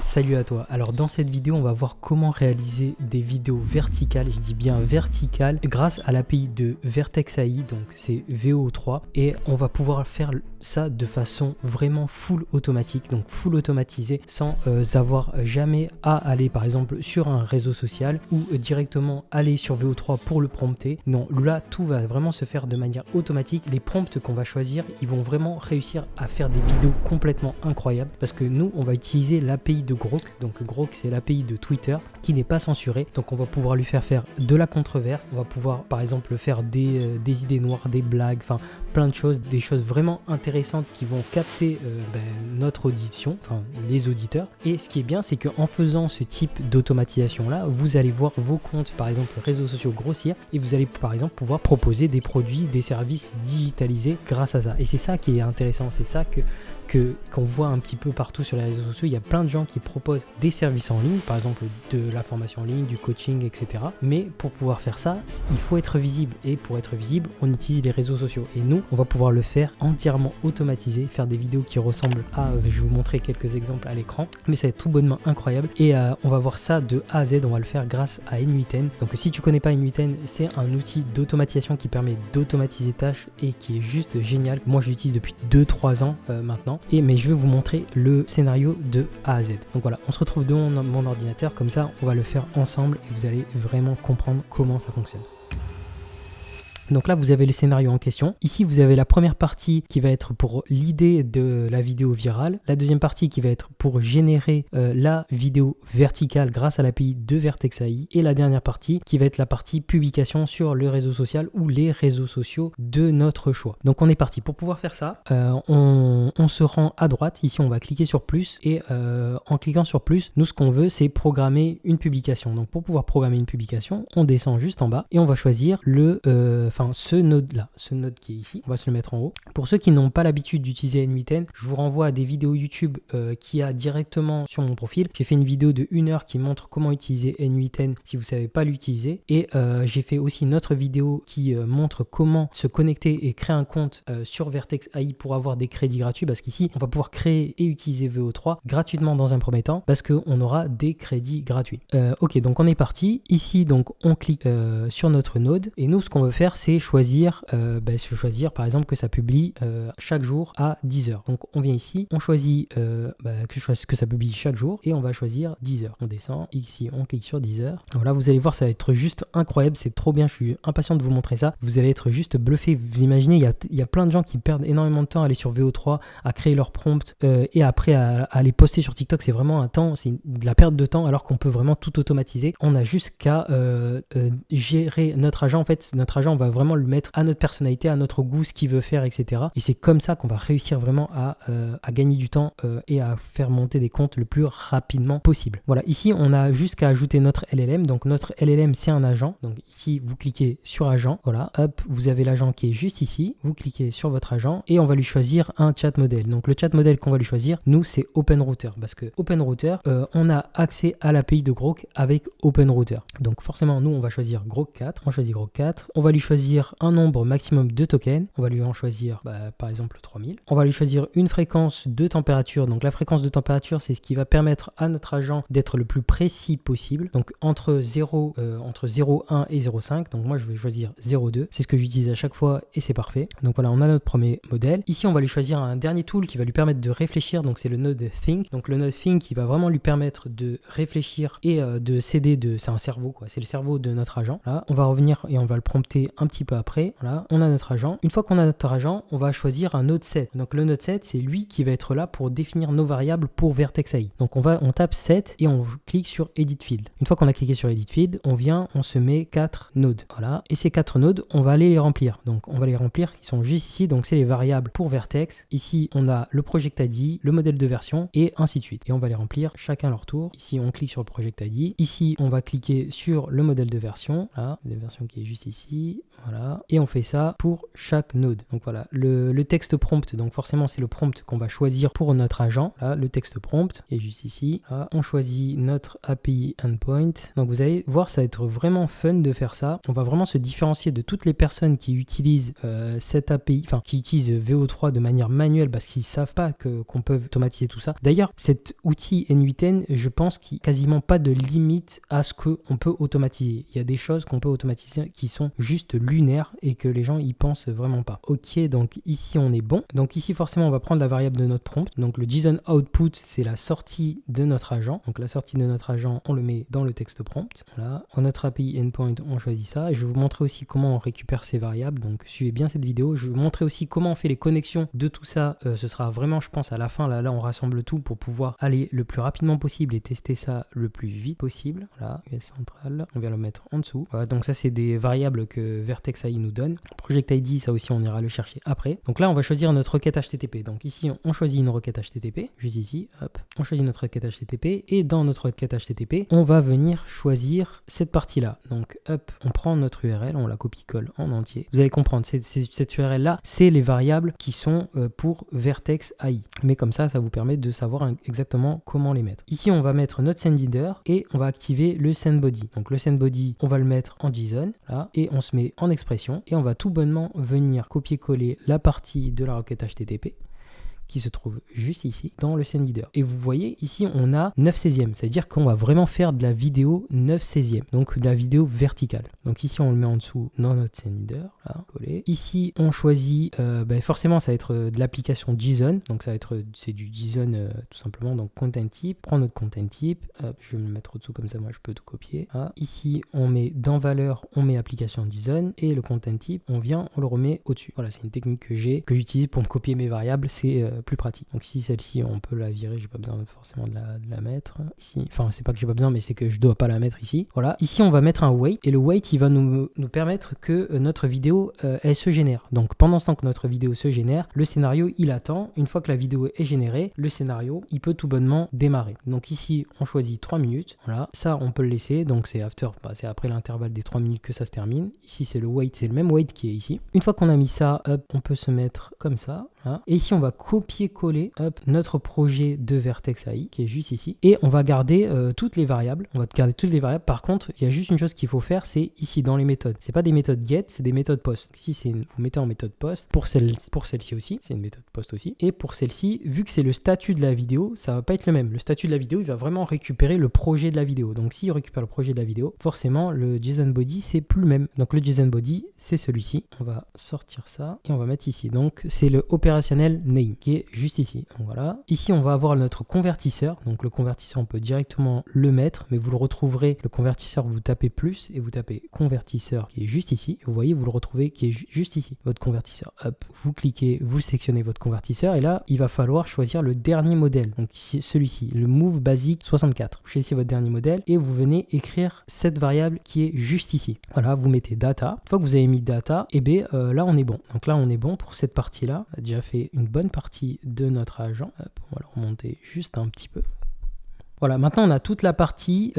Salut à toi. Alors dans cette vidéo, on va voir comment réaliser des vidéos verticales, je dis bien verticales, grâce à l'API de Vertex AI, donc c'est VO3, et on va pouvoir faire ça de façon vraiment full automatique, donc full automatisé, sans avoir jamais à aller par exemple sur un réseau social ou directement aller sur VO3 pour le prompter. Non, là tout va vraiment se faire de manière automatique. Les prompts qu'on va choisir, ils vont vraiment réussir à faire des vidéos complètement incroyables parce que nous, on va utiliser l'API de Grok. Donc Grok, c'est l'API de Twitter qui n'est pas censurée. Donc on va pouvoir lui faire de la controverse. On va pouvoir par exemple faire des idées noires, des blagues, enfin plein de choses, des choses vraiment intéressantes qui vont capter notre audition, enfin les auditeurs. Et ce qui est bien, c'est qu'en faisant ce type d'automatisation là, vous allez voir vos comptes, par exemple réseaux sociaux, grossir, et vous allez par exemple pouvoir proposer des produits, des services digitalisés grâce à ça. Et c'est ça qui est intéressant, c'est ça qu'on voit un petit peu partout sur les réseaux sociaux. Il y a plein de gens qui proposent des services en ligne, par exemple de la formation en ligne, du coaching, etc. Mais pour pouvoir faire ça, il faut être visible. Et pour être visible, on utilise les réseaux sociaux. Et nous, on va pouvoir le faire entièrement automatisé, faire des vidéos qui ressemblent à... Je vais vous montrer quelques exemples à l'écran. Mais ça va être tout bonnement incroyable. Et on va voir ça de A à Z. On va le faire grâce à N8N. Donc si tu connais pas N8N, c'est un outil d'automatisation qui permet d'automatiser tâches et qui est juste génial. Moi, je l'utilise depuis 2-3 ans maintenant. Mais je vais vous montrer le scénario de A à Z. Donc voilà, on se retrouve devant mon ordinateur, comme ça on va le faire ensemble et vous allez vraiment comprendre comment ça fonctionne. Donc là, vous avez le scénario en question. Ici, vous avez la première partie qui va être pour l'idée de la vidéo virale. La deuxième partie qui va être pour générer la vidéo verticale grâce à l'API de Vertex AI. Et la dernière partie qui va être la partie publication sur le réseau social ou les réseaux sociaux de notre choix. Donc on est parti. Pour pouvoir faire ça, on se rend à droite. Ici, on va cliquer sur plus. Et en cliquant sur plus, nous, ce qu'on veut, c'est programmer une publication. Donc pour pouvoir programmer une publication, on descend juste en bas et on va choisir ce node là, ce node qui est ici, on va se le mettre en haut. Pour ceux qui n'ont pas l'habitude d'utiliser N8N, je vous renvoie à des vidéos YouTube qui a directement sur mon profil. J'ai fait une vidéo de 1 heure qui montre comment utiliser N8N si vous ne savez pas l'utiliser. Et j'ai fait aussi une autre vidéo qui montre comment se connecter et créer un compte sur Vertex AI pour avoir des crédits gratuits. Parce qu'ici, on va pouvoir créer et utiliser VO3 gratuitement dans un premier temps parce qu'on aura des crédits gratuits. Ok, donc on est parti. Ici, donc on clique sur notre node et nous, ce qu'on veut faire, c'est choisir par exemple que ça publie chaque jour à 10h. Donc on vient ici, on choisit que ça publie chaque jour et on va choisir 10h. On descend, ici on clique sur 10h. Voilà, vous allez voir, ça va être juste incroyable, c'est trop bien, je suis impatient de vous montrer ça. Vous allez être juste bluffé. Vous imaginez, il y a plein de gens qui perdent énormément de temps à aller sur VO3, à créer leur prompt et après à les poster sur TikTok. C'est vraiment c'est de la perte de temps alors qu'on peut vraiment tout automatiser. On a juste qu'à gérer notre agent. En fait, notre agent, on va vraiment le mettre à notre personnalité, à notre goût, ce qu'il veut faire, etc. Et c'est comme ça qu'on va réussir vraiment à gagner du temps et à faire monter des comptes le plus rapidement possible. Voilà, ici on a juste qu'à ajouter notre LLM. Donc notre LLM, c'est un agent. Donc ici vous cliquez sur agent, voilà, hop, vous avez l'agent qui est juste ici. Vous cliquez sur votre agent et on va lui choisir un chat modèle. Donc le chat modèle qu'on va lui choisir, nous, c'est OpenRouter, parce que OpenRouter, on a accès à l'API de Grok avec OpenRouter. Donc forcément, nous, on va choisir Grok 4. On choisit Grok 4. On va lui choisir un nombre maximum de tokens. On va lui en choisir par exemple 3000. On va lui choisir une fréquence de température. Donc la fréquence de température, c'est ce qui va permettre à notre agent d'être le plus précis possible. Donc entre 0,1 et 0,5. Donc moi, je vais choisir 0,2. C'est ce que j'utilise à chaque fois et c'est parfait. Donc voilà, on a notre premier modèle. Ici, on va lui choisir un dernier tool qui va lui permettre de réfléchir. Donc c'est le node Think. Donc le node Think qui va vraiment lui permettre de réfléchir et de s'aider c'est un cerveau, quoi. C'est le cerveau de notre agent. Là, on va revenir et on va le prompter un petit peu après. Voilà, on a notre agent. Une fois qu'on a notre agent, on va choisir un node set. Donc le node set, c'est lui qui va être là pour définir nos variables pour Vertex AI. Donc on tape set et on clique sur Edit Field. Une fois qu'on a cliqué sur Edit Field, on se met 4 nodes. Voilà, et ces 4 nodes, on va aller les remplir. Donc on va les remplir, ils sont juste ici. Donc c'est les variables pour Vertex. Ici, on a le project ID, le modèle de version et ainsi de suite. Et on va les remplir chacun leur tour. Ici, on clique sur le project ID. Ici, on va cliquer sur le modèle de version. Là, la version qui est juste ici. Voilà. Et on fait ça pour chaque node. Donc voilà, le texte prompt, donc forcément c'est le prompt qu'on va choisir pour notre agent. Là, le texte prompt est juste ici. Là, on choisit notre API endpoint. Donc vous allez voir, ça va être vraiment fun de faire ça. On va vraiment se différencier de toutes les personnes qui utilisent cette API, enfin qui utilisent VO3 de manière manuelle parce qu'ils ne savent pas qu'on peut automatiser tout ça. D'ailleurs, cet outil N8N, je pense qu'il n'y a quasiment pas de limite à ce qu'on peut automatiser. Il y a des choses qu'on peut automatiser qui sont juste lunaires et que les gens y pensent vraiment pas. Ok, donc ici on est bon. Donc ici forcément on va prendre la variable de notre prompt. Donc le JSON output, c'est la sortie de notre agent. Donc la sortie de notre agent, on le met dans le texte prompt. Voilà. En notre API endpoint, on choisit ça. Et je vais vous montrer aussi comment on récupère ces variables. Donc suivez bien cette vidéo. Je vais vous montrer aussi comment on fait les connexions de tout ça. Ce sera vraiment, je pense, à la fin. Là, on rassemble tout pour pouvoir aller le plus rapidement possible et tester ça le plus vite possible. Voilà, US central. On vient le mettre en dessous. Voilà, donc ça, c'est des variables que Vertex AI nous donne. Project ID, ça aussi, on ira le chercher après. Donc là, on va choisir notre requête HTTP. Donc ici, on choisit une requête HTTP. Juste ici, hop, on choisit notre requête HTTP. Et dans notre requête HTTP, on va venir choisir cette partie-là. Donc, hop, on prend notre URL, on la copie-colle en entier. Vous allez comprendre, cette URL-là, c'est les variables qui sont pour Vertex AI. Mais comme ça vous permet de savoir exactement comment les mettre. Ici, on va mettre notre sendheader et on va activer le sendBody. Donc, le sendBody, on va le mettre en JSON, là, et on se met en expression. Et on va tout bonnement venir copier-coller la partie de la requête HTTP qui se trouve juste ici dans le sendheader. Et vous voyez ici on a 9/16e, ça veut dire qu'on va vraiment faire de la vidéo 9/16e, donc de la vidéo verticale. Donc ici on le met en dessous dans notre sendheader, là, collé. Ici on choisit, forcément ça va être de l'application JSON, donc ça va être c'est du JSON tout simplement, donc content type, prends notre content type, hop, je vais me le mettre au-dessous comme ça, moi je peux tout copier. Ah, ici on met dans valeur, on met application JSON et le content type, on le remet au-dessus. Voilà, c'est une technique que j'utilise pour me copier mes variables, c'est plus pratique. Donc si celle-ci on peut la virer, j'ai pas besoin forcément de la mettre ici, enfin c'est pas que j'ai pas besoin mais c'est que je dois pas la mettre ici. Voilà, ici on va mettre un wait et le wait il va nous permettre que notre vidéo elle se génère. Donc pendant ce temps que notre vidéo se génère, le scénario il attend. Une fois que la vidéo est générée, le scénario il peut tout bonnement démarrer. Donc ici on choisit 3 minutes, voilà, ça on peut le laisser, donc c'est after, c'est après l'intervalle des 3 minutes que ça se termine. Ici c'est le wait, c'est le même wait qui est ici. Une fois qu'on a mis ça, hop, on peut se mettre comme ça. Hein. Et ici on va copier-coller notre projet de Vertex AI qui est juste ici et on va garder toutes les variables. On va garder toutes les variables. Par contre, il y a juste une chose qu'il faut faire, c'est ici dans les méthodes. C'est pas des méthodes get, c'est des méthodes post. Ici vous mettez en méthode post pour celle-ci aussi, c'est une méthode post aussi. Et pour celle-ci, vu que c'est le statut de la vidéo, ça va pas être le même. Le statut de la vidéo, il va vraiment récupérer le projet de la vidéo. Donc s'il récupère le projet de la vidéo, forcément le JSON body c'est plus le même. Donc le JSON body c'est celui-ci. On va sortir ça et on va mettre ici. Donc c'est le opérationnel name qui est juste ici. Donc voilà. Ici on va avoir notre convertisseur. Donc le convertisseur on peut directement le mettre, mais vous le retrouverez, le convertisseur vous tapez plus et vous tapez convertisseur qui est juste ici. Et vous voyez, vous le retrouvez qui est juste ici, votre convertisseur. Hop, vous cliquez, vous sélectionnez votre convertisseur et là il va falloir choisir le dernier modèle. Donc ici celui-ci, le Move Basic 64. Vous choisissez votre dernier modèle et vous venez écrire cette variable qui est juste ici. Voilà, vous mettez data. Une fois que vous avez mis data, et bien là on est bon. Donc là on est bon pour cette partie-là. On a déjà fait une bonne partie de notre agent. Hop, on va le remonter juste un petit peu. Voilà, maintenant on a toute la partie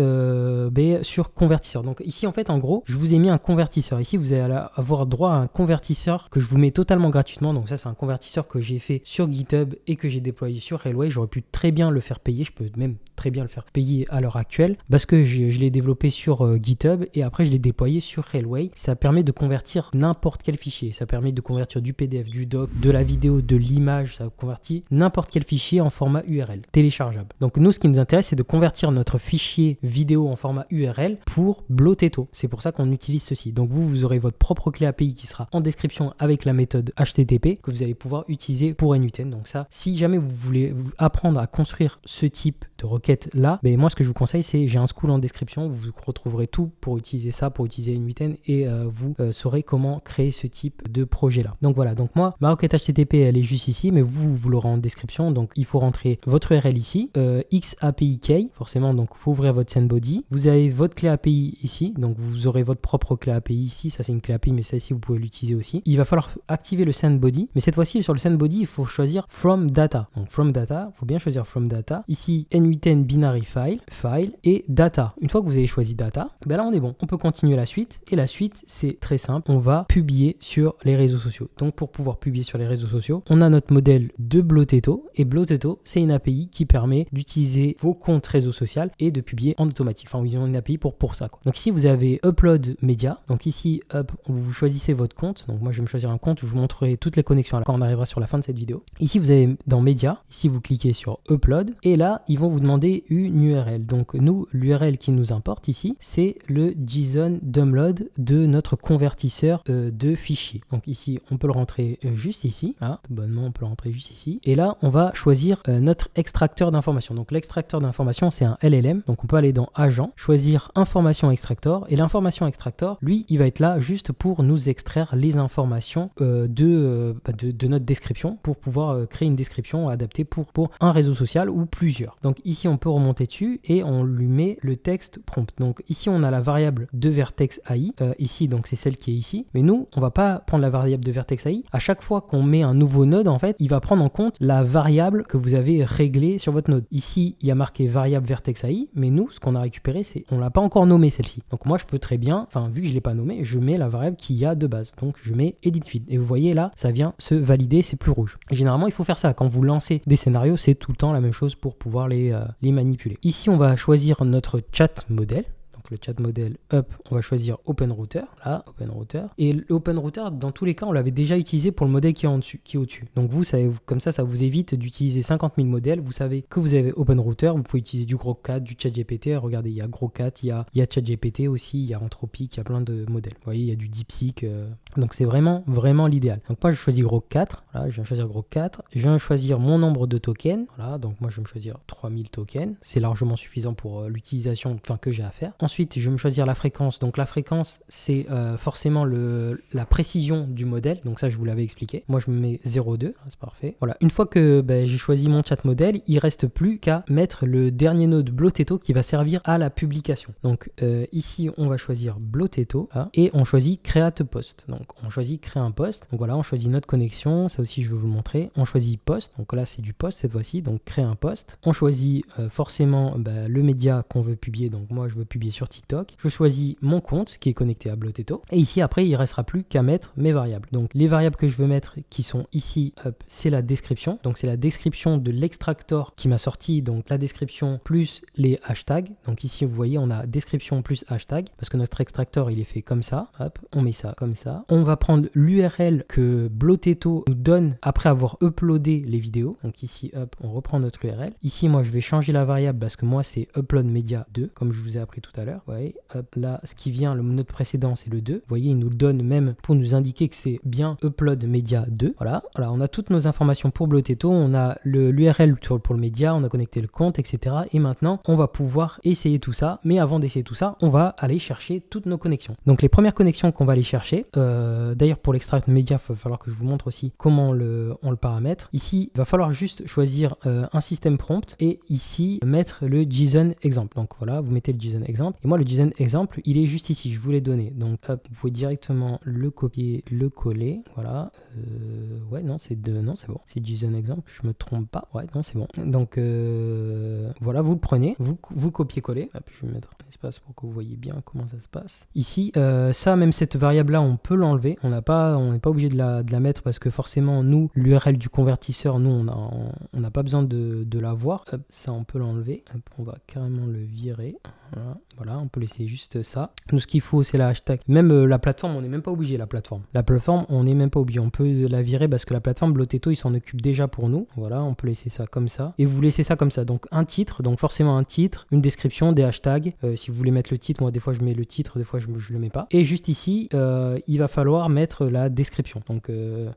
sur convertisseur. Donc ici en fait en gros, je vous ai mis un convertisseur. Ici vous allez avoir droit à un convertisseur que je vous mets totalement gratuitement. Donc ça c'est un convertisseur que j'ai fait sur GitHub et que j'ai déployé sur Railway. J'aurais pu très bien le faire payer, je peux même très bien le faire payer à l'heure actuelle parce que je l'ai développé sur GitHub et après je l'ai déployé sur Railway. Ça permet de convertir n'importe quel fichier. Ça permet de convertir du PDF, du doc, de la vidéo, de l'image. Ça convertit n'importe quel fichier en format URL téléchargeable. Donc nous ce qui nous intéresse c'est de convertir notre fichier vidéo en format URL pour Bloteto. C'est pour ça qu'on utilise ceci. Donc vous aurez votre propre clé API qui sera en description avec la méthode HTTP que vous allez pouvoir utiliser pour N8N. Donc ça, si jamais vous voulez apprendre à construire ce type de requête là, moi ce que je vous conseille c'est j'ai un school en description, vous retrouverez tout pour utiliser ça, pour utiliser N8N et vous saurez comment créer ce type de projet là. Donc voilà, donc moi ma requête HTTP elle est juste ici, mais vous l'aurez en description. Donc il faut rentrer votre URL ici, XAPI key forcément, donc il faut ouvrir votre sendBody. Vous avez votre clé API ici, donc vous aurez votre propre clé API ici. Ça c'est une clé API, mais celle-ci vous pouvez l'utiliser aussi. Il va falloir activer le sendBody, mais cette fois-ci sur le sendBody il faut choisir from data. Donc from data, il faut bien choisir from data. Ici N8N Open Binary File et Data. Une fois que vous avez choisi Data, ben là on est bon. On peut continuer la suite. Et la suite, c'est très simple. On va publier sur les réseaux sociaux. Donc pour pouvoir publier sur les réseaux sociaux, on a notre modèle de Bloteto. Et Bloteto, c'est une API qui permet d'utiliser vos comptes réseaux sociaux et de publier en automatique. Enfin, ils ont une API pour ça, quoi. Donc ici, vous avez Upload Media. Donc ici, vous choisissez votre compte. Donc moi, je vais me choisir un compte. Je vous montrerai toutes les connexions quand on arrivera sur la fin de cette vidéo. Ici, vous avez dans Media. Ici, vous cliquez sur Upload. Et là, ils vont vous demander une URL. Donc nous, l'URL qui nous importe ici, c'est le JSON download de notre convertisseur de fichiers. Donc ici, on peut le rentrer juste ici. Là, tout bonnement, on peut le rentrer juste ici. Et là, on va choisir notre extracteur d'informations. Donc l'extracteur d'informations, c'est un LLM. Donc on peut aller dans Agent, choisir Information Extractor. Et l'information extractor, lui, il va être là juste pour nous extraire les informations de notre description pour pouvoir créer une description adaptée pour un réseau social ou plusieurs. Donc ici, on peut remonter dessus et on lui met le texte prompt. Donc ici, on a la variable de Vertex AI. Ici, donc c'est celle qui est ici. Mais nous, on va pas prendre la variable de Vertex AI. À chaque fois qu'on met un nouveau node, en fait, il va prendre en compte la variable que vous avez réglée sur votre node. Ici, il y a marqué variable Vertex AI, mais nous, ce qu'on a récupéré, c'est on l'a pas encore nommé celle-ci. Donc moi, je peux très bien, enfin vu que je l'ai pas nommé, je mets la variable qu'il y a de base. Donc je mets edit field. Et vous voyez là, ça vient se valider, c'est plus rouge. Et généralement, il faut faire ça. Quand vous lancez des scénarios, c'est tout le temps la même chose pour pouvoir les manipuler. Ici, on va choisir notre chat modèle. Le chat modèle on va choisir Open Router, là, Open Router. Et l'Open Router, dans tous les cas, on l'avait déjà utilisé pour le modèle qui est au-dessus. Donc vous savez, comme ça vous évite d'utiliser 50 000 modèles. Vous savez que vous avez Open Router, vous pouvez utiliser du Grok4, du ChatGPT. Regardez, il y a Grok4, il y a ChatGPT aussi, il y a Anthropic, il y a plein de modèles. Vous voyez, il y a du DeepSeek. Donc c'est vraiment l'idéal. Donc moi, je choisis Grok4. Voilà, je viens choisir Grok4. Je viens choisir mon nombre de tokens. Voilà, donc moi, je vais me choisir 3000 tokens. C'est largement suffisant pour l'utilisation que j'ai à faire. Ensuite, je vais me choisir la fréquence. Donc la fréquence, c'est forcément la précision du modèle. Donc ça, je vous l'avais expliqué. Moi, je me mets 0,2. C'est parfait. Voilà. Une fois que j'ai choisi mon chat modèle, il reste plus qu'à mettre le dernier node Bloteto qui va servir à la publication. Donc ici, on va choisir Bloteto et on choisit Create Post. Donc on choisit créer un post. Donc voilà, on choisit notre connexion. Ça aussi, je vais vous le montrer. On choisit post. Donc là, c'est du post cette fois-ci. Donc créer un post. On choisit forcément le média qu'on veut publier. Donc moi, je veux publier sur TikTok. Je choisis mon compte qui est connecté à Bloteto. Et ici, après, il ne restera plus qu'à mettre mes variables. Donc, les variables que je veux mettre qui sont ici, c'est la description. Donc, c'est la description de l'extractor qui m'a sorti. Donc, la description plus les hashtags. Donc, ici, vous voyez, on a description plus hashtag parce que notre extractor, il est fait comme ça. Hop, on met ça comme ça. On va prendre l'URL que Bloteto nous donne après avoir uploadé les vidéos. Donc, ici, hop, on reprend notre URL. Ici, moi, je vais changer la variable parce que moi, c'est upload media 2, comme je vous ai appris tout à l'heure. Vous voyez, hop, là, ce qui vient, le node précédent, c'est le 2. Vous voyez, il nous le donne même pour nous indiquer que c'est bien upload media 2. Voilà, on a toutes nos informations pour Bloteto. On a l'URL pour le média, on a connecté le compte, etc. Et maintenant, on va pouvoir essayer tout ça. Mais avant d'essayer tout ça, on va aller chercher toutes nos connexions. Donc, les premières connexions qu'on va aller chercher, d'ailleurs, pour l'extract média, il va falloir que je vous montre aussi comment on le paramètre. Ici, il va falloir juste choisir un système prompt et ici, mettre le JSON exemple. Donc, voilà, vous mettez le JSON exemple. Et moi, le JSON exemple, il est juste ici. Je vous l'ai donné. Donc, hop, vous pouvez directement le copier, le coller. Voilà. Ouais, non, c'est bon. C'est JSON exemple. Je me trompe pas. Ouais, non, c'est bon. Donc, voilà, vous le prenez. Vous le copiez-coller. Je vais mettre un espace pour que vous voyez bien comment ça se passe. Ici, ça, même cette variable-là, on peut l'enlever. On n'est pas obligé de la mettre parce que forcément, nous, l'URL du convertisseur, nous, on n'a pas besoin de l'avoir. Hop, ça, on peut l'enlever. On va carrément le virer. Voilà, on peut laisser juste ça. Nous, ce qu'il faut, c'est la hashtag. Même la plateforme, on n'est même pas obligé, la plateforme. La plateforme, on n'est même pas obligé. On peut la virer parce que la plateforme Bloteto, il s'en occupe déjà pour nous. Voilà, on peut laisser ça comme ça. Et vous laissez ça comme ça. Donc, un titre, donc forcément un titre, une description, des hashtags. Si vous voulez mettre le titre, moi, des fois, je mets le titre, des fois, je le mets pas. Et juste ici, il va falloir mettre la description. Donc,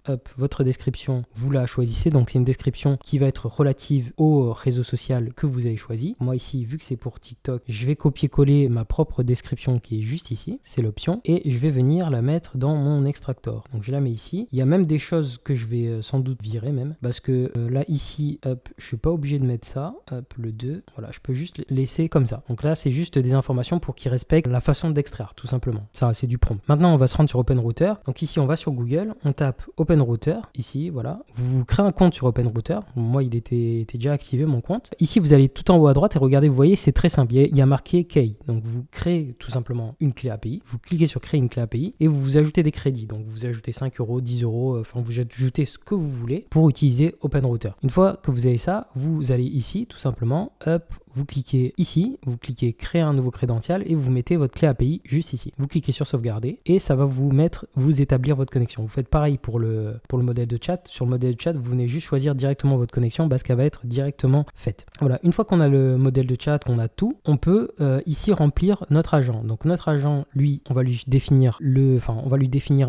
hop, votre description, vous la choisissez. Donc, c'est une description qui va être relative au réseau social que vous avez choisi. Moi, ici, vu que c'est pour TikTok, je vais copier-coller créer ma propre description qui est juste ici, c'est l'option, et je vais venir la mettre dans mon extractor. Donc je la mets ici. Il y a même des choses que je vais sans doute virer même, parce que là ici, hop, je suis pas obligé de mettre ça, hop, le 2, voilà, je peux juste laisser comme ça. Donc là c'est juste des informations pour qu'ils respectent la façon d'extraire, tout simplement. Ça c'est du prompt. Maintenant on va se rendre sur OpenRouter. Donc ici on va sur Google, on tape OpenRouter, ici, voilà. Vous créez un compte sur OpenRouter. Moi il était déjà activé mon compte. Ici vous allez tout en haut à droite et regardez, vous voyez c'est très simple, il y a marqué Key. Donc vous créez tout simplement une clé API, vous cliquez sur créer une clé API et vous ajoutez des crédits. Donc vous ajoutez 5 euros, 10 euros, enfin vous ajoutez ce que vous voulez pour utiliser OpenRouter. Une fois que vous avez ça, vous allez ici tout simplement, hop, vous cliquez ici, vous cliquez créer un nouveau crédential et vous mettez votre clé API juste ici. Vous cliquez sur sauvegarder et ça va vous établir votre connexion. Vous faites pareil pour le modèle de chat. Sur le modèle de chat, vous venez juste choisir directement votre connexion parce qu'elle va être directement faite. Voilà, une fois qu'on a le modèle de chat, qu'on a tout, on peut ici remplir notre agent. Donc notre agent, lui, on va lui définir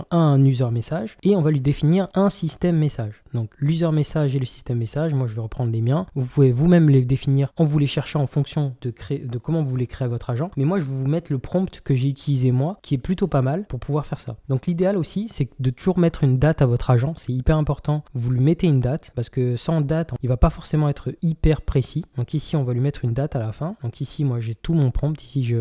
un user message et on va lui définir un système message. Donc l'user message et le système message, moi je vais reprendre les miens. Vous pouvez vous-même les définir en vous les cherchant en fonction de comment vous voulez créer votre agent. Mais moi je vais vous mettre le prompt que j'ai utilisé moi, qui est plutôt pas mal pour pouvoir faire ça. Donc l'idéal aussi, c'est de toujours mettre une date à votre agent. C'est hyper important. Vous lui mettez une date parce que sans date, il va pas forcément être hyper précis. Donc ici, on va lui mettre une date à la fin. Donc ici, moi j'ai tout mon prompt. Ici,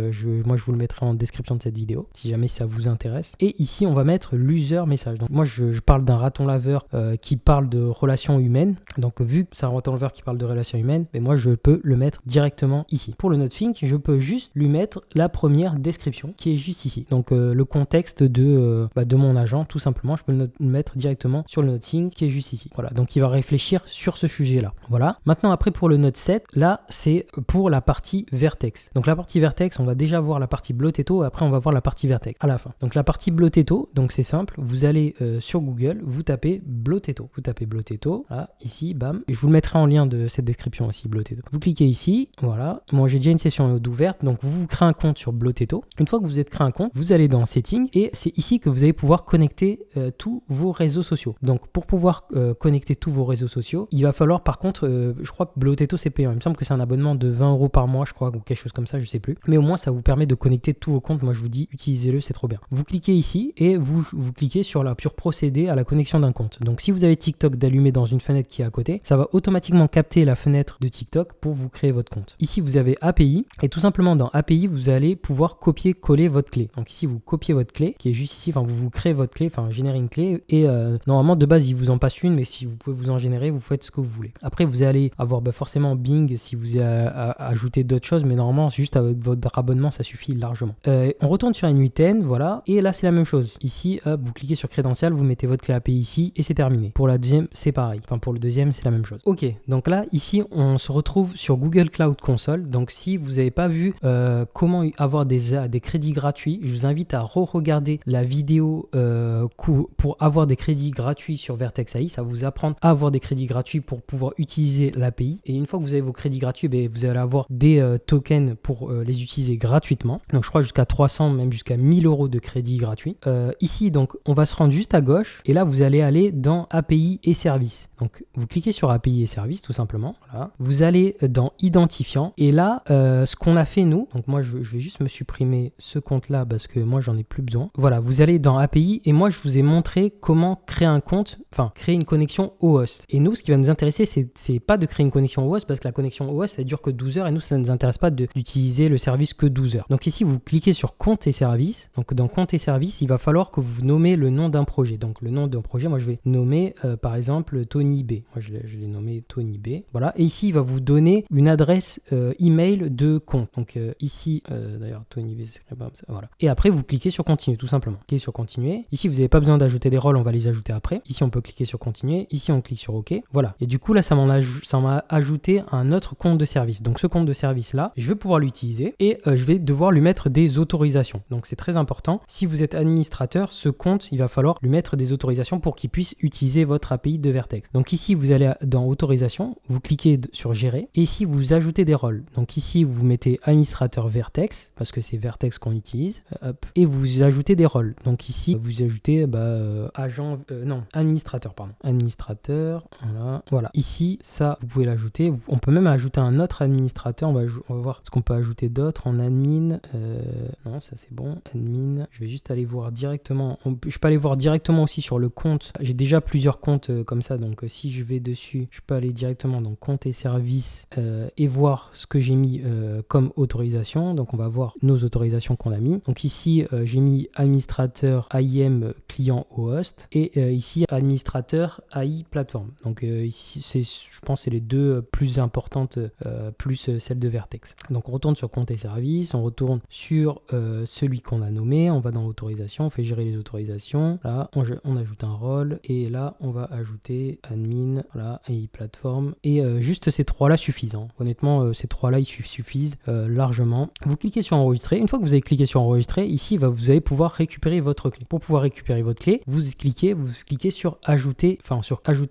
moi je vous le mettrai en description de cette vidéo si jamais ça vous intéresse. Et ici, on va mettre l'user message. Donc moi je parle d'un raton laveur qui parle de relations humaines. Donc vu que c'est un raton laveur qui parle de relations humaines, mais moi je peux le mettre directement ici. Pour le NodeThink, je peux juste lui mettre la première description qui est juste ici. Donc le contexte de mon agent, tout simplement, je peux le mettre directement sur le NodeThink qui est juste ici. Voilà, donc il va réfléchir sur ce sujet-là. Voilà. Maintenant après pour le Node7, là c'est pour la partie Vertex. Donc la partie Vertex, on va déjà voir la partie Bloteto, après on va voir la partie Vertex à la fin. Donc la partie Bloteto, donc c'est simple, vous allez sur Google, vous tapez Bloteto. Vous tapez Bloteto, là, ici, bam. Et je vous le mettrai en lien de cette description aussi, Bloteto. Vous cliquez ici, voilà. Moi, j'ai déjà une session ouverte, donc vous créez un compte sur Bloteto. Une fois que vous êtes créé un compte, vous allez dans Settings et c'est ici que vous allez pouvoir connecter tous vos réseaux sociaux. Donc, pour pouvoir connecter tous vos réseaux sociaux, il va falloir, par contre, je crois que Bloteto, c'est payant. Il me semble que c'est un abonnement de 20 euros par mois, je crois, ou quelque chose comme ça, je sais plus. Mais au moins, ça vous permet de connecter tous vos comptes. Moi, je vous dis, utilisez-le, c'est trop bien. Vous cliquez ici et vous cliquez sur procéder à la connexion d'un compte. Donc, si vous avez TikTok d'allumer dans une fenêtre qui est à côté, ça va automatiquement capter la fenêtre de TikTok pour vous créer votre compte. Ici, vous avez API et tout simplement dans API, vous allez pouvoir copier-coller votre clé. Donc ici, vous copiez votre clé qui est juste ici, enfin vous créez votre clé, enfin générez une clé et normalement de base, il vous en passe une, mais si vous pouvez vous en générer, vous faites ce que vous voulez. Après, vous allez avoir forcément Bing si vous ajoutez d'autres choses, mais normalement, juste avec votre abonnement, ça suffit largement. On retourne sur N8N, voilà, et là, c'est la même chose. Ici, hop, vous cliquez sur crédential, vous mettez votre clé API ici et c'est terminé. Pour la deuxième, c'est pareil. Enfin, pour le deuxième, c'est la même chose. Ok, donc là, ici, on se retrouve sur Google Cloud Console. Donc, si vous n'avez pas vu comment avoir des crédits gratuits, je vous invite à re-regarder la vidéo pour avoir des crédits gratuits sur Vertex AI. Ça va vous apprendre à avoir des crédits gratuits pour pouvoir utiliser l'API. Et une fois que vous avez vos crédits gratuits, vous allez avoir des tokens pour les utiliser gratuitement. Donc, je crois jusqu'à 300, même jusqu'à 1000 euros de crédits gratuits. Ici, donc, on va se rendre juste à gauche. Et là, vous allez aller dans API et services. Donc, vous cliquez sur API et services, tout simplement. Voilà. Vous allez dans identifiant. Et là, ce qu'on a fait, nous, donc moi, je vais juste me supprimer ce compte-là parce que moi, j'en ai plus besoin. Voilà, vous allez dans API et moi, je vous ai montré comment créer un compte, enfin, créer une connexion au host. Et nous, ce qui va nous intéresser, c'est pas de créer une connexion au host parce que la connexion au host, ça dure que 12 heures et nous, ça ne nous intéresse pas d'utiliser le service que 12 heures. Donc ici, vous cliquez sur compte et services. Donc dans compte et services, il va falloir que vous nommez le nom d'un projet. Donc le nom d'un projet, moi, je vais nommer par exemple Tony B. Moi, je l'ai nommé Tony B. Voilà. Et ici, il va vous donner une adresse email de compte. Donc ici, d'ailleurs, Tony B, c'est pas ça. Voilà. Et après, vous cliquez sur continuer, tout simplement. Cliquez sur continuer. Ici, vous n'avez pas besoin d'ajouter des rôles, on va les ajouter après. Ici, on peut cliquer sur continuer. Ici, on clique sur OK. Voilà. Et du coup, là, ça m'a ajouté un autre compte de service. Donc, ce compte de service-là, je vais pouvoir l'utiliser et je vais devoir lui mettre des autorisations. Donc, c'est très important. Si vous êtes administrateur, ce compte, il va falloir lui mettre des autorisations pour qu'il puisse utiliser votre API de Vertex. Donc, ici, vous allez dans autorisation, vous cliquez sur gérer et ici, vous ajoutez ajouter des rôles. Donc ici, vous mettez administrateur Vertex, parce que c'est Vertex qu'on utilise, hop, et vous ajoutez des rôles. Donc ici, vous ajoutez administrateur, pardon. Administrateur, voilà. Ici, ça, vous pouvez l'ajouter. On peut même ajouter un autre administrateur. On va voir ce qu'on peut ajouter d'autre en admin. Non, ça c'est bon. Admin, je vais juste aller voir directement. Je peux aller voir directement aussi sur le compte. J'ai déjà plusieurs comptes comme ça, donc si je vais dessus, je peux aller directement dans compte et services et voir ce que j'ai mis comme autorisation. Donc on va voir nos autorisations qu'on a mis. Donc ici, j'ai mis administrateur AIM client au host et ici administrateur AI plateforme. Donc ici, je pense que c'est les deux plus importantes, plus celle de Vertex. Donc on retourne sur compte et services, on retourne sur celui qu'on a nommé, on va dans autorisation, on fait gérer les autorisations. Là, on ajoute un rôle et là, on va ajouter admin, voilà, AI plateforme. Et juste ces trois-là suffisent. Hein. Honnêtement, ces trois-là, ils suffisent largement. Vous cliquez sur enregistrer. Une fois que vous avez cliqué sur enregistrer, ici, vous allez pouvoir récupérer votre clé. Pour pouvoir récupérer votre clé, vous cliquez sur ajouter,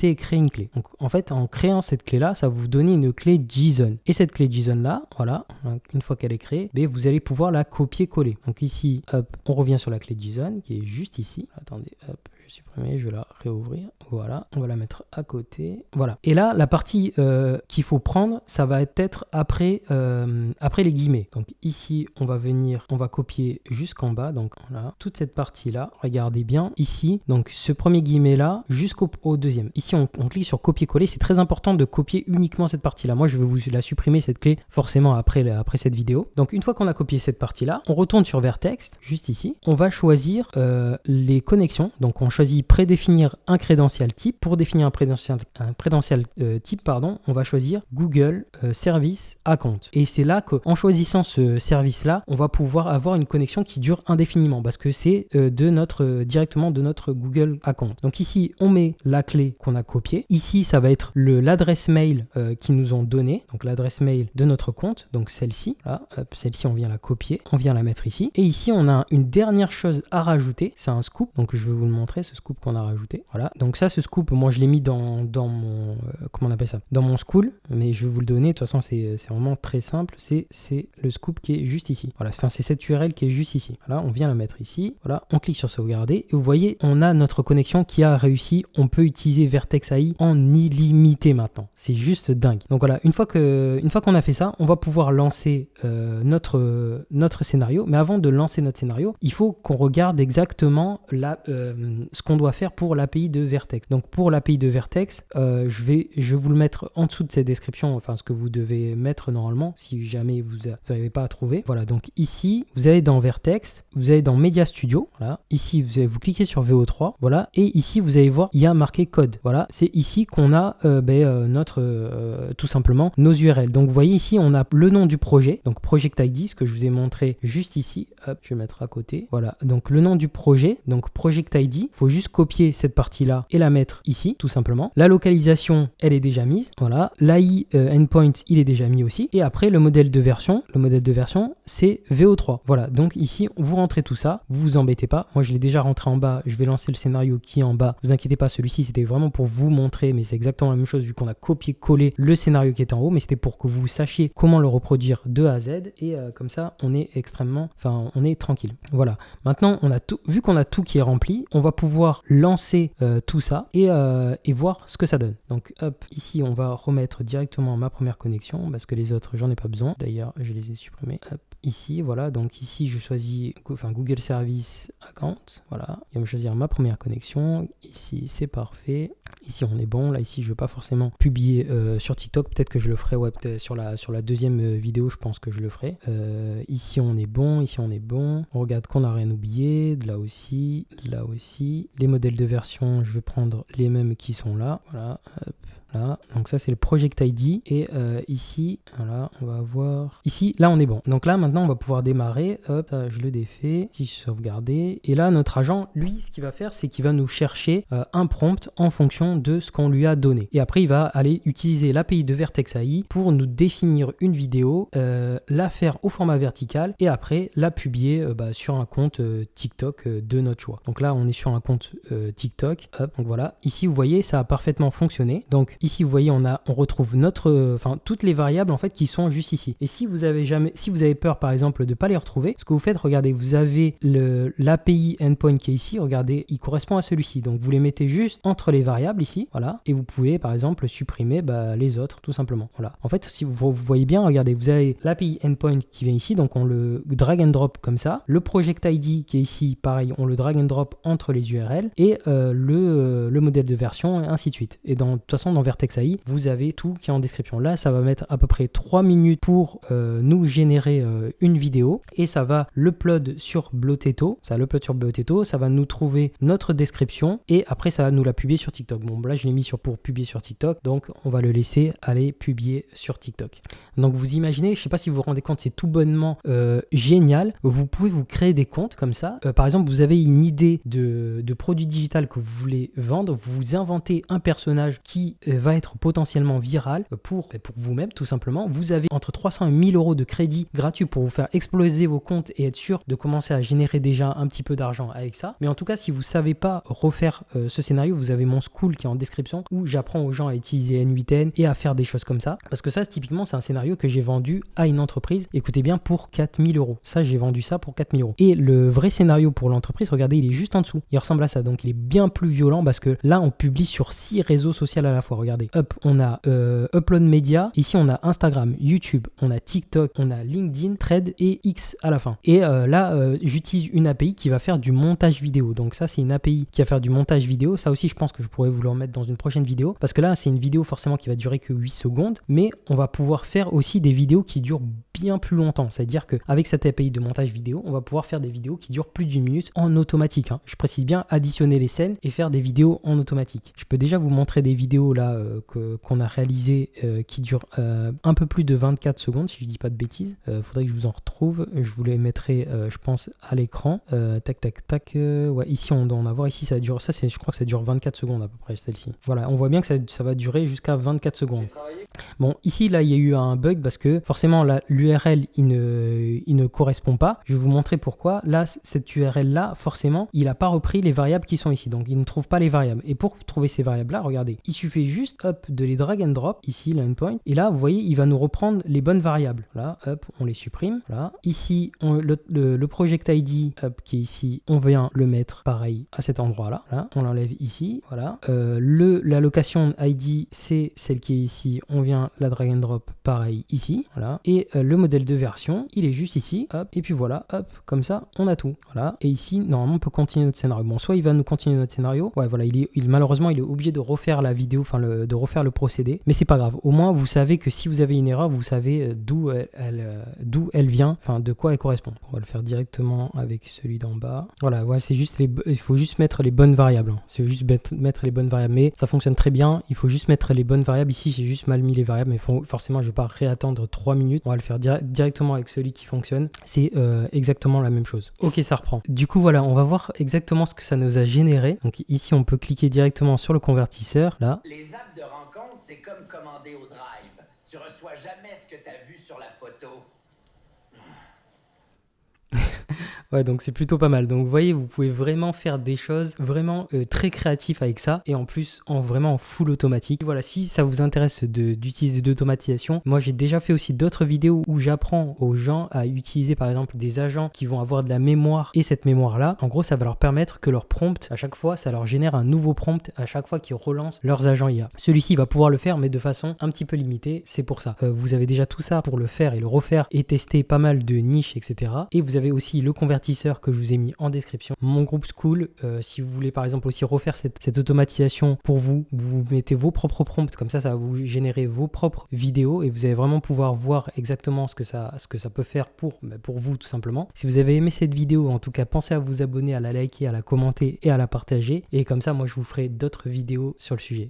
et créer une clé. Donc en fait, en créant cette clé-là, ça va vous donner une clé JSON. Et cette clé JSON-là, voilà, une fois qu'elle est créée, vous allez pouvoir la copier-coller. Donc ici, hop, on revient sur la clé JSON qui est juste ici. Attendez, hop, je vais supprimer, je vais la réouvrir. Voilà, on va la mettre à côté. Voilà. Et là, la partie qu'il faut prendre, ça va être après les guillemets. Donc ici, on va copier jusqu'en bas. Donc voilà, toute cette partie-là, regardez bien ici. Donc ce premier guillemet-là jusqu'au deuxième. Ici, on clique sur copier-coller. C'est très important de copier uniquement cette partie-là. Moi, je vais vous la supprimer, cette clé, forcément après cette vidéo. Donc une fois qu'on a copié cette partie-là, on retourne sur Vertex, juste ici. On va choisir les connexions. Donc on choisit prédéfinir un crédential type. Pour définir un crédential type, on va choisir Google Service Account. Et c'est là qu'en choisissant ce service-là, on va pouvoir avoir une connexion qui dure indéfiniment parce que c'est directement de notre Google Account. Donc ici, on met la clé qu'on a copiée. Ici, ça va être l'adresse mail qu'ils nous ont donnée, donc l'adresse mail de notre compte, donc celle-ci. Là, celle-ci, on vient la copier, on vient la mettre ici. Et ici, on a une dernière chose à rajouter, c'est un scoop. Donc je vais vous le montrer, ce scoop qu'on a rajouté. Voilà. Donc ça, ce scoop, moi je l'ai mis dans mon comment on appelle ça, dans mon school, mais je vais vous le donner. De toute façon, c'est vraiment très simple. C'est le scoop qui est juste ici. Voilà. Enfin, c'est cette URL qui est juste ici. Voilà, on vient la mettre ici. Voilà, on clique sur sauvegarder et vous voyez, on a notre connexion qui a réussi. On peut utiliser Vertex AI en illimité maintenant. C'est juste dingue. Donc voilà, une fois qu'on a fait ça, on va pouvoir lancer notre scénario. Mais avant de lancer notre scénario, il faut qu'on regarde exactement ce qu'on doit faire pour l'API de Vertex. Donc pour l'API de Vertex, je vais vous le mettre en dessous de cette description, enfin ce que vous devez mettre normalement si jamais vous n'arrivez pas à trouver. Voilà, donc ici, vous allez dans Vertex, vous allez dans Media Studio. Voilà, ici vous cliquez sur VO3. Voilà, et ici vous allez voir, il y a marqué code. Voilà, c'est ici qu'on a tout simplement nos URL. Donc vous voyez ici, on a le nom du projet, donc Project ID, ce que je vous ai montré juste ici. Hop, je vais mettre à côté. Voilà, donc le nom du projet, donc Project ID. Il faut juste copier cette partie-là et la mettre ici, tout simplement. La localisation, elle est déjà mise. Voilà, l'AI endpoint, il est déjà mis aussi. Et après, le modèle de version, c'est VO3. Voilà, donc ici, vous rentrez tout ça. Vous vous embêtez pas. Moi, je l'ai déjà rentré en bas. Je vais lancer le scénario qui est en bas. Vous inquiétez pas, celui-ci, c'était vraiment pour vous montrer, mais c'est exactement la même chose vu qu'on a copié-collé le scénario qui est en haut, mais c'était pour que vous sachiez comment le reproduire de A à Z. Et comme ça, on est on est tranquille. Voilà. Maintenant, vu qu'on a tout qui est rempli, on va pouvoir lancer tout ça et voir ce que ça donne. Donc hop, ici on va remettre directement ma première connexion parce que les autres j'en ai pas besoin. D'ailleurs, je les ai supprimés. Hop, ici, voilà. Donc ici je choisis Google Service Account. Voilà. Il va me choisir ma première connexion. Ici c'est parfait. Ici on est bon. Là ici je vais pas forcément publier sur TikTok. Peut-être que je le ferai peut-être sur la deuxième vidéo. Je pense que je le ferai. Ici on est bon. Ici on est bon. On regarde qu'on n'a rien oublié. Là aussi. Là aussi. Les modèles de version, je vais prendre les mêmes qui sont là. Voilà. Hop. Là. Donc ça c'est le Project ID et ici, voilà, on va voir. Ici, là on est bon. Donc là maintenant on va pouvoir démarrer. Hop, ça, je le défais, je sauvegarder. Et là notre agent, lui, ce qu'il va faire, c'est qu'il va nous chercher un prompt en fonction de ce qu'on lui a donné. Et après il va aller utiliser l'API de Vertex AI pour nous définir une vidéo, la faire au format vertical et après la publier sur un compte TikTok de notre choix. Donc là on est sur un compte TikTok. Hop, donc voilà. Ici vous voyez ça a parfaitement fonctionné. Donc ici vous voyez on retrouve notre, toutes les variables en fait qui sont juste ici. Et si vous avez peur par exemple de pas les retrouver, ce que vous faites, regardez, vous avez l'API endpoint qui est ici, regardez, il correspond à celui-ci. Donc vous les mettez juste entre les variables ici, voilà, et vous pouvez par exemple supprimer les autres tout simplement. Voilà. En fait, si vous voyez bien, regardez, vous avez l'API endpoint qui vient ici, donc on le drag and drop comme ça. Le project ID qui est ici, pareil, on le drag and drop entre les URL et le modèle de version et ainsi de suite. Et de toute façon, dans Vertex AI, vous avez tout qui est en description. Là, ça va mettre à peu près 3 minutes pour nous générer une vidéo et ça va l'upload sur Bloteto. Ça va nous trouver notre description et après, ça va nous la publier sur TikTok. Bon, là, je l'ai mis pour publier sur TikTok, donc on va le laisser aller publier sur TikTok. Donc, vous imaginez, je ne sais pas si vous vous rendez compte, c'est tout bonnement génial. Vous pouvez vous créer des comptes comme ça. Par exemple, vous avez une idée de produit digital que vous voulez vendre, vous inventez un personnage qui va être potentiellement viral pour vous-même, tout simplement. Vous avez entre 300 et 1000 euros de crédit gratuit pour vous faire exploser vos comptes et être sûr de commencer à générer déjà un petit peu d'argent avec ça. Mais en tout cas, si vous ne savez pas refaire ce scénario, vous avez mon school qui est en description où j'apprends aux gens à utiliser N8N et à faire des choses comme ça. Parce que ça, typiquement, c'est un scénario que j'ai vendu à une entreprise, écoutez bien, pour 4000 euros. Ça, j'ai vendu ça pour 4000 euros. Et le vrai scénario pour l'entreprise, regardez, il est juste en dessous. Il ressemble à ça. Donc, il est bien plus violent parce que là, on publie sur 6 réseaux sociaux à la fois. Regardez, on a Upload Media. Ici, on a Instagram, YouTube, on a TikTok, on a LinkedIn, Thread et X à la fin. Et là, j'utilise une API qui va faire du montage vidéo. Donc ça, c'est une API qui va faire du montage vidéo. Ça aussi, je pense que je pourrais vous le remettre dans une prochaine vidéo. Parce que là, c'est une vidéo forcément qui va durer que 8 secondes. Mais on va pouvoir faire aussi des vidéos qui durent bien plus longtemps. C'est-à-dire qu'avec cette API de montage vidéo, on va pouvoir faire des vidéos qui durent plus d'une minute en automatique. Je précise bien, additionner les scènes et faire des vidéos en automatique. Je peux déjà vous montrer des vidéos là qu'on a réalisées qui durent un peu plus de 24 secondes, si je dis pas de bêtises. Faudrait que je vous en retrouve. Je vous les mettrai, je pense, à l'écran. Tac. Ouais, ici, on doit en avoir. Ici, je crois que ça dure 24 secondes à peu près, celle-ci. Voilà, on voit bien que ça va durer jusqu'à 24 secondes. Bon, ici, là, il y a eu un bug parce que forcément, l'URL, il ne correspond pas. Je vais vous montrer pourquoi. Là, cette URL-là, forcément, il n'a pas repris les variables qui sont ici. Donc, il ne trouve pas les variables. Et pour trouver ces variables-là, regardez, il suffit juste, de les drag and drop, ici, l'endpoint. Et là, vous voyez, il va nous reprendre les bonnes variables. Là, on les supprime. Là, ici, le project ID, qui est ici, on vient le mettre pareil à cet endroit-là. Là, on l'enlève ici. Voilà. La location ID, c'est celle qui est ici. On vient la drag and drop pareil ici. Voilà. Et le modèle de version, il est juste ici. Et puis voilà, comme ça, on a tout. Voilà. Et ici, normalement, on peut continuer notre scénario. Bon, soit il va nous continuer notre scénario. Ouais, voilà, malheureusement, il est obligé de refaire la vidéo, de refaire le procédé. Mais c'est pas grave. Au moins, vous savez que si vous avez une erreur, vous savez d'où elle vient, de quoi elle correspond. On va le faire directement avec celui d'en bas. Voilà, ouais, il faut juste mettre les bonnes variables. C'est juste mettre les bonnes variables. Mais ça fonctionne très bien. Il faut juste mettre les bonnes variables. Ici, j'ai juste mal mis les variables. Mais forcément, je vais pas réattendre 3 minutes. On va le faire directement avec celui qui fonctionne. C'est exactement la même chose. Ok, ça reprend. Du coup, voilà, on va voir exactement ce que ça nous a généré. Donc ici, on peut cliquer directement sur le convertisseur. Là. Les apps de rencontre, c'est comme commander au drive. Tu reçois jamais ce que tu as vu sur la photo. Ouais, donc c'est plutôt pas mal. Donc vous voyez, vous pouvez vraiment faire des choses vraiment très créatives avec ça et en plus vraiment en full automatique. Voilà, si ça vous intéresse d'utiliser d'automatisation, moi j'ai déjà fait aussi d'autres vidéos où j'apprends aux gens à utiliser par exemple des agents qui vont avoir de la mémoire et cette mémoire-là, en gros ça va leur permettre que leur prompt, à chaque fois, ça leur génère un nouveau prompt à chaque fois qu'ils relancent leurs agents IA. Celui-ci va pouvoir le faire mais de façon un petit peu limitée, c'est pour ça. Vous avez déjà tout ça pour le faire et le refaire et tester pas mal de niches, etc. Et vous avez aussi le convertisseur que je vous ai mis en description. Mon groupe School, si vous voulez par exemple aussi refaire cette automatisation pour vous mettez vos propres prompts, comme ça va vous générer vos propres vidéos et vous allez vraiment pouvoir voir exactement ce que ça peut faire pour vous tout simplement. Si vous avez aimé cette vidéo, en tout cas pensez à vous abonner, à la liker, à la commenter et à la partager et comme ça moi je vous ferai d'autres vidéos sur le sujet.